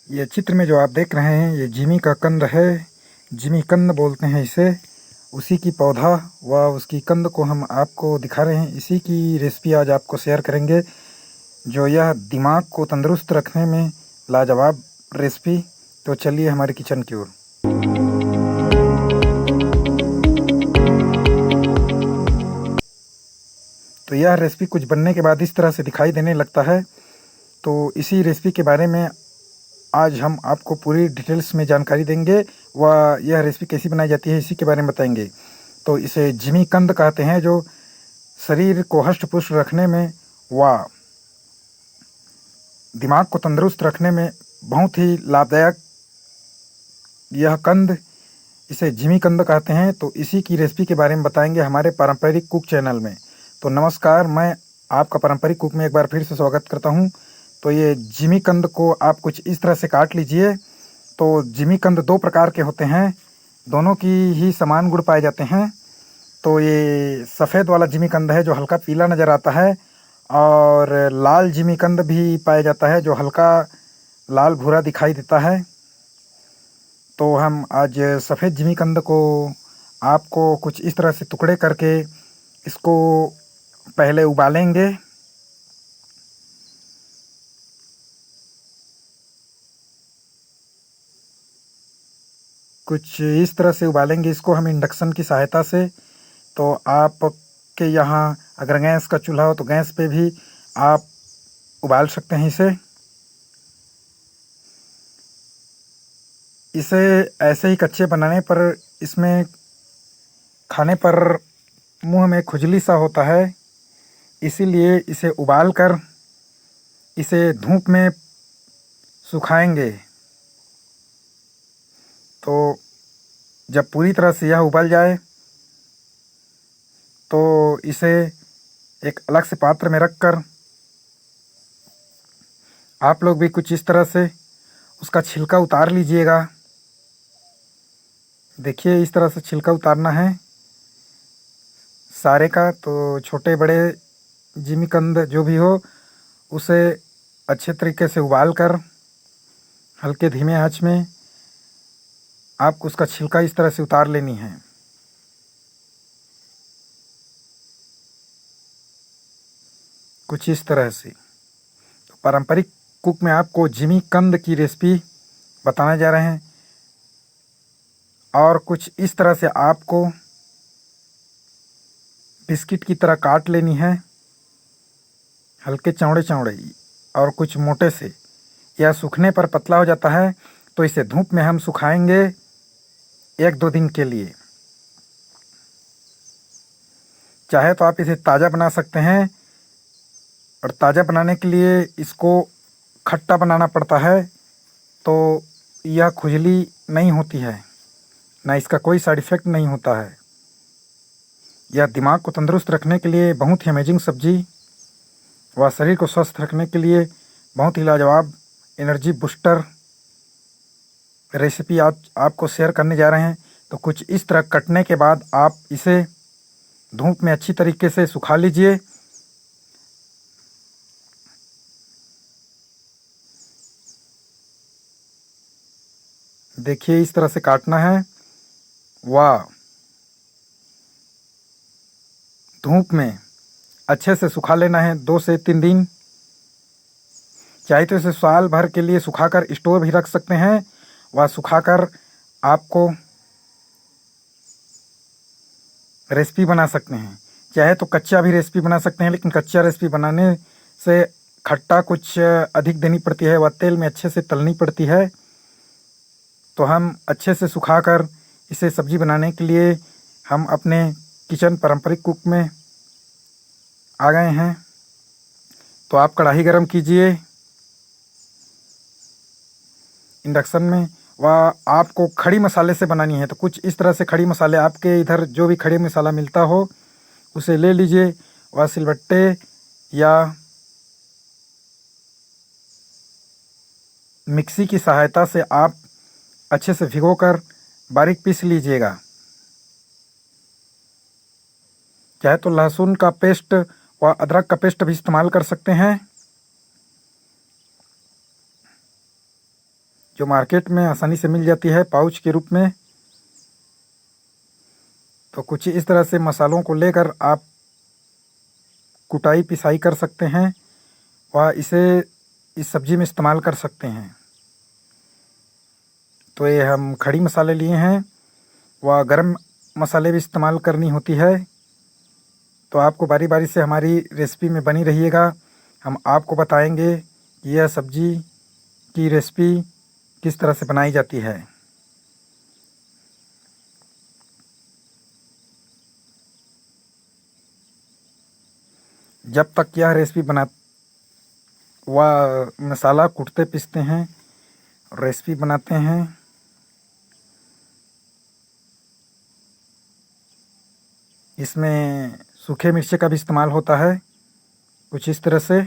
ये चित्र में जो आप देख रहे हैं ये जिमी का कंद है। जिमी कंद बोलते हैं इसे। उसी की पौधा व उसकी कंद को हम आपको दिखा रहे हैं। इसी की रेसिपी आज आपको शेयर करेंगे, जो यह दिमाग को तंदुरुस्त रखने में लाजवाब रेसिपी। तो चलिए हमारे किचन की ओर। तो यह रेसिपी कुछ बनने के बाद इस तरह से दिखाई देने लगता है। तो इसी रेसिपी के बारे में आज हम आपको पूरी डिटेल्स में जानकारी देंगे व यह रेसिपी कैसी बनाई जाती है इसी के बारे में बताएंगे। तो इसे जिमी कंद कहते हैं, जो शरीर को हष्ट पुष्ट रखने में व दिमाग को तंदुरुस्त रखने में बहुत ही लाभदायक यह कंद, इसे जिमी कंद कहते हैं। तो इसी की रेसिपी के बारे में बताएंगे हमारे पारंपरिक कुक चैनल में। तो नमस्कार, मैं आपका पारंपरिक कुक में एक बार फिर से स्वागत करता हूं। तो ये जिमी कंद को आप कुछ इस तरह से काट लीजिए। तो जिमी कंद दो प्रकार के होते हैं, दोनों की ही समान गुण पाए जाते हैं। तो ये सफ़ेद वाला जिमी कंद है जो हल्का पीला नज़र आता है, और लाल जिमी कंद भी पाया जाता है जो हल्का लाल भूरा दिखाई देता है। तो हम आज सफ़ेद जिमी कंद को आपको कुछ इस तरह से टुकड़े करके इसको पहले उबालेंगे। कुछ इस तरह से उबालेंगे इसको हम इंडक्शन की सहायता से। तो आपके यहाँ अगर गैस का चूल्हा हो तो गैस पे भी आप उबाल सकते हैं इसे ऐसे ही कच्चे बनाने पर इसमें खाने पर मुंह में खुजली सा होता है, इसीलिए इसे उबाल कर इसे धूप में सुखाएंगे। तो जब पूरी तरह से यह उबल जाए तो इसे एक अलग से पात्र में रखकर आप लोग भी कुछ इस तरह से उसका छिलका उतार लीजिएगा। देखिए इस तरह से छिलका उतारना है सारे का। तो छोटे बड़े जिमी कंद जो भी हो उसे अच्छे तरीके से उबाल कर हल्के धीमे आंच में आपको उसका छिलका इस तरह से उतार लेनी है। कुछ इस तरह से। तो पारंपरिक कुक में आपको जिमी कंद की रेसिपी बताने जा रहे हैं, और कुछ इस तरह से आपको बिस्किट की तरह काट लेनी है, हल्के चौड़े चौड़े और कुछ मोटे से। यह सूखने पर पतला हो जाता है तो इसे धूप में हम सुखाएंगे 1-2 दिन के लिए। चाहे तो आप इसे ताज़ा बना सकते हैं, और ताज़ा बनाने के लिए इसको खट्टा बनाना पड़ता है। तो यह खुजली नहीं होती है, ना इसका कोई साइड इफ़ेक्ट नहीं होता है। यह दिमाग को तंदुरुस्त रखने के लिए बहुत ही अमेजिंग सब्जी व शरीर को स्वस्थ रखने के लिए बहुत ही लाजवाब एनर्जी बूस्टर रेसिपी आज आपको शेयर करने जा रहे हैं। तो कुछ इस तरह कटने के बाद आप इसे धूप में अच्छी तरीके से सुखा लीजिए। देखिए इस तरह से काटना है, वाह। धूप में अच्छे से सुखा लेना है 2 से 3 दिन। चाहे तो इसे साल भर के लिए सुखाकर स्टोर भी रख सकते हैं, व सुखाकर आपको रेसिपी बना सकते हैं। चाहे तो कच्चा भी रेसिपी बना सकते हैं, लेकिन कच्चा रेसिपी बनाने से खट्टा कुछ अधिक देनी पड़ती है व तेल में अच्छे से तलनी पड़ती है। तो हम अच्छे से सुखाकर इसे सब्जी बनाने के लिए हम अपने किचन पारंपरिक कुक में आ गए हैं। तो आप कढ़ाई गरम कीजिए इंडक्शन में, व आपको खड़ी मसाले से बनानी है। तो कुछ इस तरह से खड़ी मसाले आपके इधर जो भी खड़ी मसाला मिलता हो उसे ले लीजिए, व सिलबट्टे या मिक्सी की सहायता से आप अच्छे से भिगोकर बारीक पीस लीजिएगा। चाहे तो लहसुन का पेस्ट व अदरक का पेस्ट भी इस्तेमाल कर सकते हैं। जो मार्केट में आसानी से मिल जाती है पाउच के रूप में। तो कुछ इस तरह से मसालों को लेकर आप कुटाई पिसाई कर सकते हैं व इसे इस सब्ज़ी में इस्तेमाल कर सकते हैं। तो ये हम खड़ी मसाले लिए हैं व गरम मसाले भी इस्तेमाल करनी होती है। तो आपको बारी बारी से हमारी रेसिपी में बनी रहिएगा। हम आपको बताएंगे कि यह सब्ज़ी की रेसिपी किस तरह से बनाई जाती है। जब तक यह रेसिपी बना व मसाला कूटते पीसते हैं, रेसिपी बनाते हैं, इसमें सूखे मिर्ची का भी इस्तेमाल होता है कुछ इस तरह से।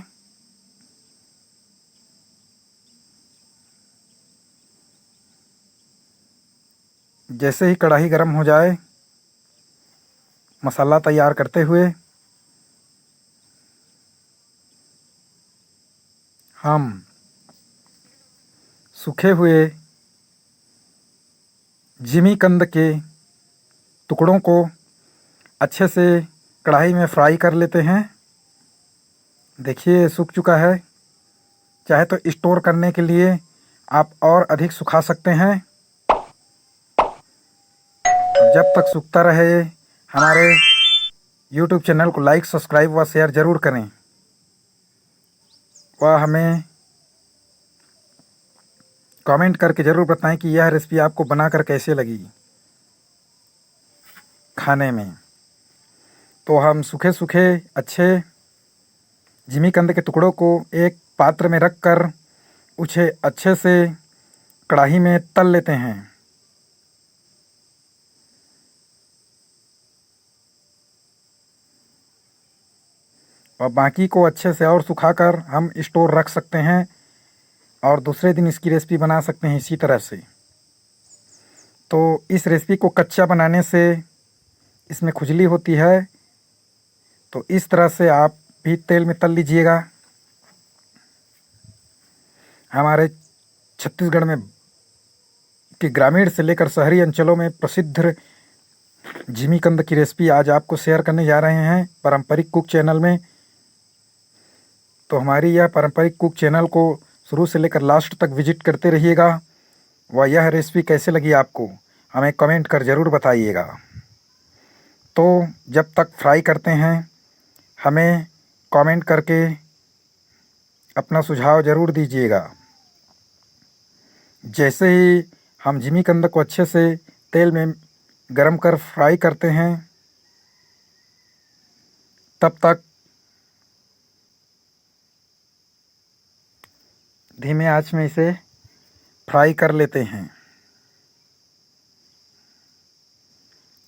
जैसे ही कढ़ाई गर्म हो जाए, मसाला तैयार करते हुए हम सूखे हुए जिमीकंद के टुकड़ों को अच्छे से कढ़ाई में फ्राई कर लेते हैं। देखिए सूख चुका है। चाहे तो स्टोर करने के लिए आप और अधिक सुखा सकते हैं। जब तक सूखता रहे, हमारे YouTube चैनल को लाइक, सब्सक्राइब व शेयर ज़रूर करें व हमें कमेंट करके ज़रूर बताएं कि यह रेसिपी आपको बनाकर कैसे लगी खाने में। तो हम सूखे सूखे अच्छे जिमीकंद के टुकड़ों को एक पात्र में रखकर उसे अच्छे से कढ़ाई में तल लेते हैं। और बाकी को अच्छे से और सुखाकर हम स्टोर रख सकते हैं और दूसरे दिन इसकी रेसिपी बना सकते हैं इसी तरह से। तो इस रेसिपी को कच्चा बनाने से इसमें खुजली होती है, तो इस तरह से आप भी तेल में तल लीजिएगा। हमारे छत्तीसगढ़ में के ग्रामीण से लेकर शहरी अंचलों में प्रसिद्ध जिमीकंद की रेसिपी आज आपको शेयर करने जा रहे हैं पारंपरिक कुक चैनल में। तो हमारी यह पारंपरिक कुक चैनल को शुरू से लेकर लास्ट तक विजिट करते रहिएगा व यह रेसिपी कैसे लगी आपको हमें कमेंट कर ज़रूर बताइएगा। तो जब तक फ्राई करते हैं, हमें कमेंट करके अपना सुझाव ज़रूर दीजिएगा। जैसे ही हम जिमीकंद को अच्छे से तेल में गरम कर फ्राई करते हैं, तब तक धीमे आंच में इसे फ्राई कर लेते हैं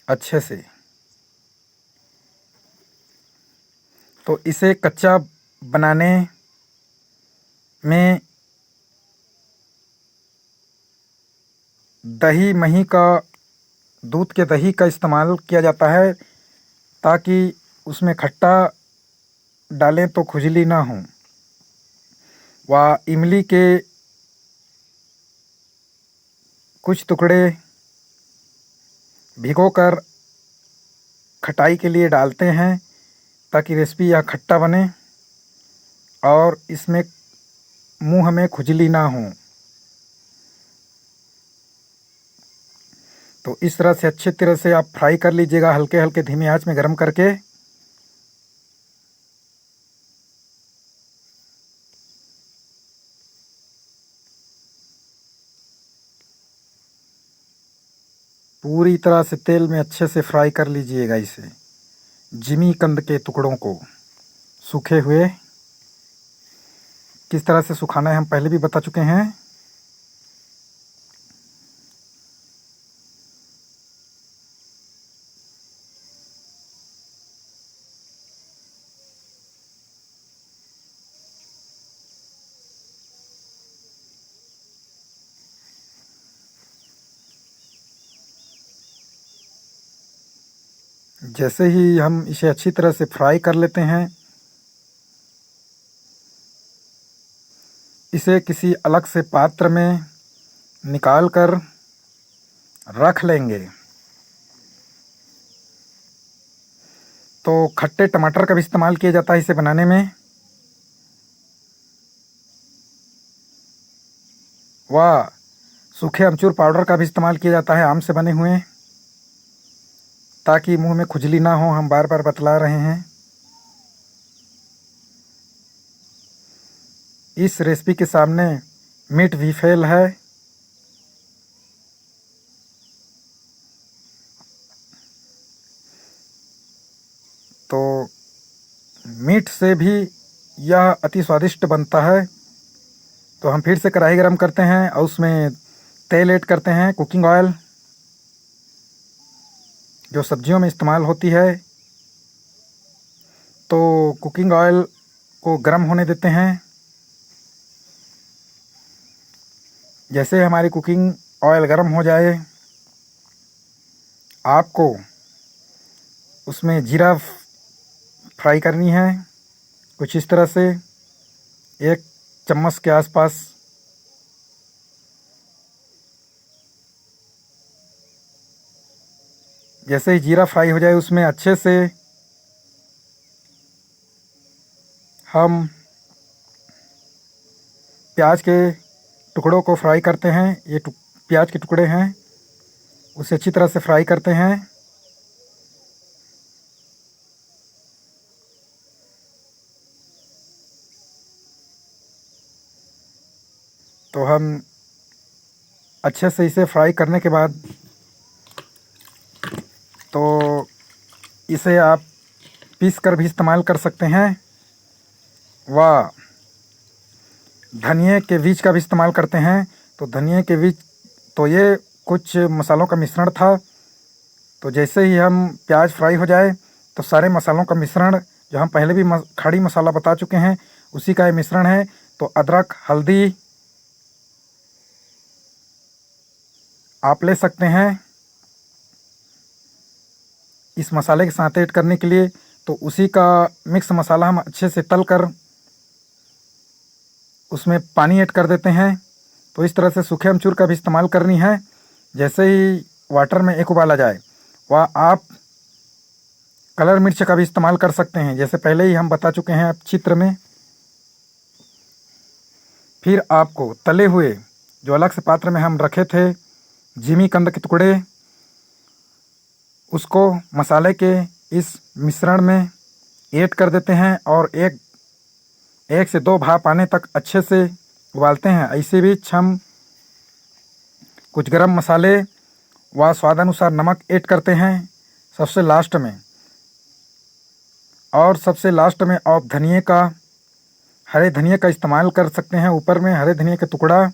अच्छे से। तो इसे कच्चा बनाने में दही मही का दूध के दही का इस्तेमाल किया जाता है ताकि उसमें खट्टा डालें तो खुजली ना हो। व इमली के कुछ टुकड़े भिगोकर खटाई के लिए डालते हैं ताकि रेसिपी या खट्टा बने और इसमें मुंह में खुजली ना हो। तो इस तरह से अच्छी तरह से आप फ्राई कर लीजिएगा, हल्के हल्के धीमी आंच में गरम करके। पूरी तरह से तेल में अच्छे से फ्राई कर लीजिएगा इसे, जिमीकंद के टुकड़ों को सूखे हुए। किस तरह से सुखाना है हम पहले भी बता चुके हैं। जैसे ही हम इसे अच्छी तरह से फ्राई कर लेते हैं, इसे किसी अलग से पात्र में निकाल कर रख लेंगे। तो खट्टे टमाटर का भी इस्तेमाल किया जाता है इसे बनाने में, व सूखे अमचूर पाउडर का भी इस्तेमाल किया जाता है आम से बने हुए, ताकि मुंह में खुजली ना हो। हम बार बार बतला रहे हैं। इस रेसिपी के सामने मीट भी फेल है। तो मीट से भी यह अति स्वादिष्ट बनता है। तो हम फिर से कढ़ाई गरम करते हैं और उसमें तेल ऐड करते हैं, कुकिंग ऑयल जो सब्जियों में इस्तेमाल होती है। तो कुकिंग ऑयल को गरम होने देते हैं। जैसे हमारी कुकिंग ऑयल गरम हो जाए, आपको उसमें जीरा फ्राई करनी है, कुछ इस तरह से 1 चम्मच के आसपास। जैसे ही जीरा फ्राई हो जाए, उसमें अच्छे से हम प्याज के टुकड़ों को फ्राई करते हैं। ये प्याज के टुकड़े हैं, उसे अच्छी तरह से फ्राई करते हैं। तो हम अच्छे से इसे फ्राई करने के बाद, तो इसे आप पीस कर भी इस्तेमाल कर सकते हैं, व धनिए के बीज का भी इस्तेमाल करते हैं। तो धनिए के बीज, तो ये कुछ मसालों का मिश्रण था। तो जैसे ही हम प्याज फ्राई हो जाए, तो सारे मसालों का मिश्रण, जो हम पहले भी खड़ी मसाला बता चुके हैं, उसी का ये मिश्रण है। तो अदरक, हल्दी आप ले सकते हैं इस मसाले के साथ ऐड करने के लिए। तो उसी का मिक्स मसाला हम अच्छे से तल कर उसमें पानी ऐड कर देते हैं। तो इस तरह से सूखे अमचूर का भी इस्तेमाल करनी है। जैसे ही वाटर में एक उबाल आ जाए, वह आप कलर मिर्च का भी इस्तेमाल कर सकते हैं, जैसे पहले ही हम बता चुके हैं चित्र में। फिर आपको तले हुए, जो अलग से पात्र में हम रखे थे, जिमी कंद के टुकड़े, उसको मसाले के इस मिश्रण में ऐड कर देते हैं और एक से 2 भाप आने तक अच्छे से उबालते हैं। इसी बीच हम कुछ गरम मसाले व स्वादानुसार नमक ऐड करते हैं सबसे लास्ट में। और सबसे लास्ट में आप हरे धनिए का इस्तेमाल कर सकते हैं। ऊपर में हरे धनिए का टुकड़ा,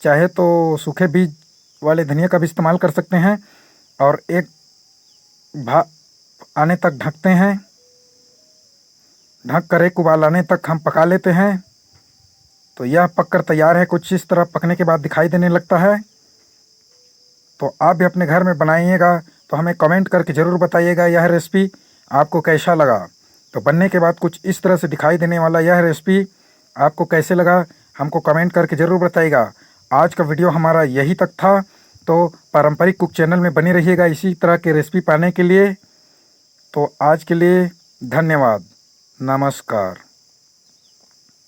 चाहे तो सूखे बीज वाले धनिया का भी इस्तेमाल कर सकते हैं। और एक भाप आने तक ढकते हैं। ढक कर एक उबाल आने तक हम पका लेते हैं। तो यह पककर तैयार है। कुछ इस तरह पकने के बाद दिखाई देने लगता है। तो आप भी अपने घर में बनाइएगा। तो हमें कमेंट करके ज़रूर बताइएगा यह रेसिपी आपको कैसा लगा। तो बनने के बाद कुछ इस तरह से दिखाई देने वाला यह रेसिपी आपको कैसे लगा, हमको कमेंट करके ज़रूर बताइएगा। आज का वीडियो हमारा यही तक था। तो पारंपरिक कुक चैनल में बने रहिएगा इसी तरह के रेसिपी पाने के लिए। तो आज के लिए धन्यवाद, नमस्कार।